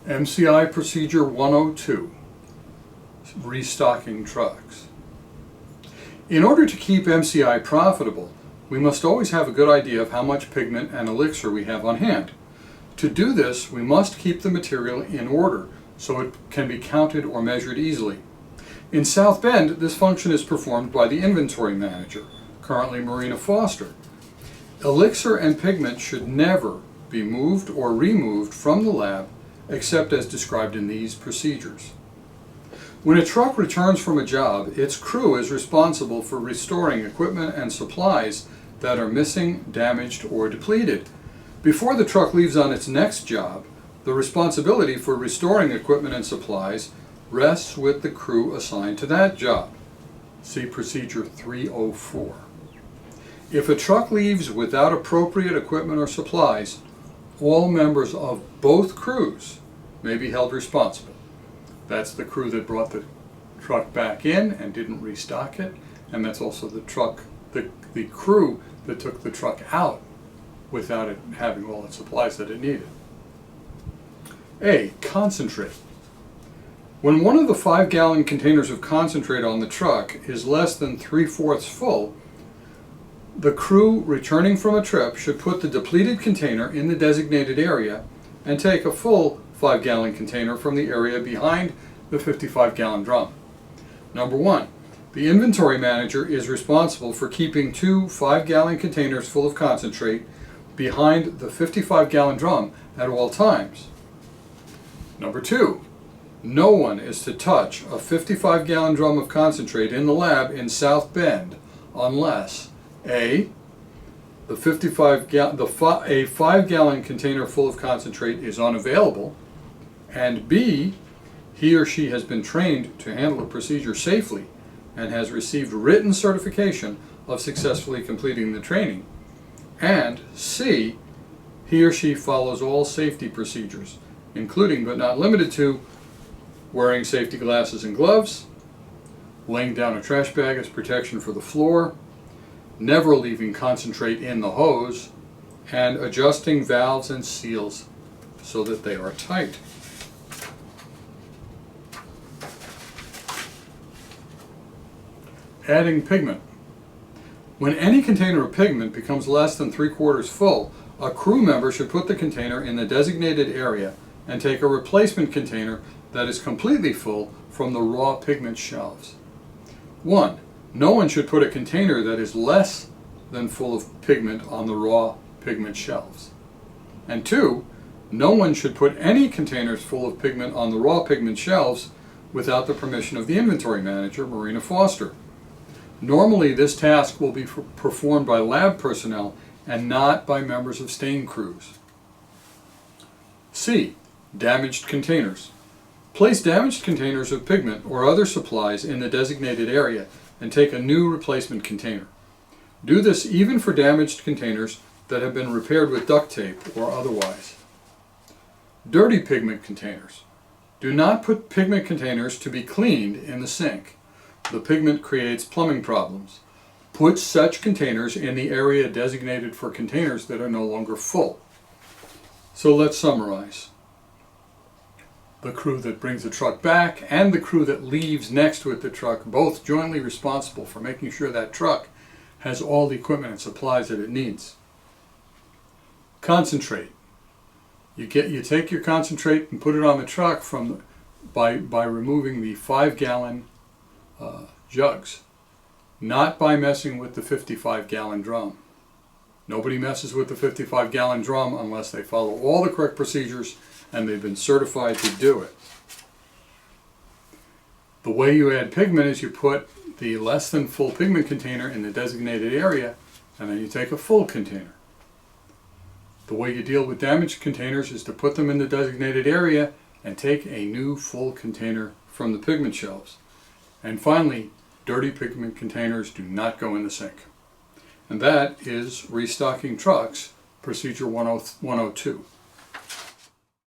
MCI Procedure 102, Restocking Trucks. In order to keep MCI profitable, we must always have a good idea of how much pigment and elixir we have on hand. To do this, we must keep the material in order so it can be counted or measured easily. In South Bend, this function is performed by the inventory manager, currently Marina Foster. Elixir and pigment should never be moved or removed from the lab except as described in these procedures. When a truck returns from a job, its crew is responsible for restoring equipment and supplies that are missing, damaged, or depleted. Before the truck leaves on its next job, the responsibility for restoring equipment and supplies rests with the crew assigned to that job. See Procedure 304. If a truck leaves without appropriate equipment or supplies, all members of both crews may be held responsible. That's the crew that brought the truck back in and didn't restock it, and that's also the crew that took the truck out without it having all the supplies that it needed. A. Concentrate. When one of the 5-gallon containers of concentrate on the truck is less than 3/4 full, the crew returning from a trip should put the depleted container in the designated area and take a full 5-gallon container from the area behind the 55-gallon drum. Number 1. The inventory manager is responsible for keeping 2 5-gallon containers full of concentrate behind the 55-gallon drum at all times. Number 2. No one is to touch a 55-gallon drum of concentrate in the lab in South Bend unless A. A 5-gallon container full of concentrate is unavailable, and B. He or she has been trained to handle the procedure safely and has received written certification of successfully completing the training, and C. He or she follows all safety procedures, including but not limited to wearing safety glasses and gloves, laying down a trash bag as protection for the floor, never leaving concentrate in the hose, and adjusting valves and seals so that they are tight. Adding pigment. When any container of pigment becomes less than 3/4 full, a crew member should put the container in the designated area and take a replacement container that is completely full from the raw pigment shelves. 1. No one should put a container that is less than full of pigment on the raw pigment shelves. And 2. No one should put any containers full of pigment on the raw pigment shelves without the permission of the inventory manager, Marina Foster. Normally, this task will be performed by lab personnel and not by members of stain crews. C. Damaged containers. Place damaged containers of pigment or other supplies in the designated area and take a new replacement container. Do this even for damaged containers that have been repaired with duct tape or otherwise. Dirty pigment containers. Do not put pigment containers to be cleaned in the sink. The pigment creates plumbing problems. Put such containers in the area designated for containers that are no longer full. So let's summarize. The crew that brings the truck back and the crew that leaves next with the truck, both jointly responsible for making sure that truck has all the equipment and supplies that it needs. Concentrate. You take your concentrate and put it on the truck by removing the 5-gallon jugs, not by messing with the 55-gallon drum. Nobody messes with the 55-gallon drum unless they follow all the correct procedures and they've been certified to do it. The way you add pigment is you put the less than full pigment container in the designated area and then you take a full container. The way you deal with damaged containers is to put them in the designated area and take a new full container from the pigment shelves. And finally, dirty pigment containers do not go in the sink. And that is Restocking Trucks, Procedure 102.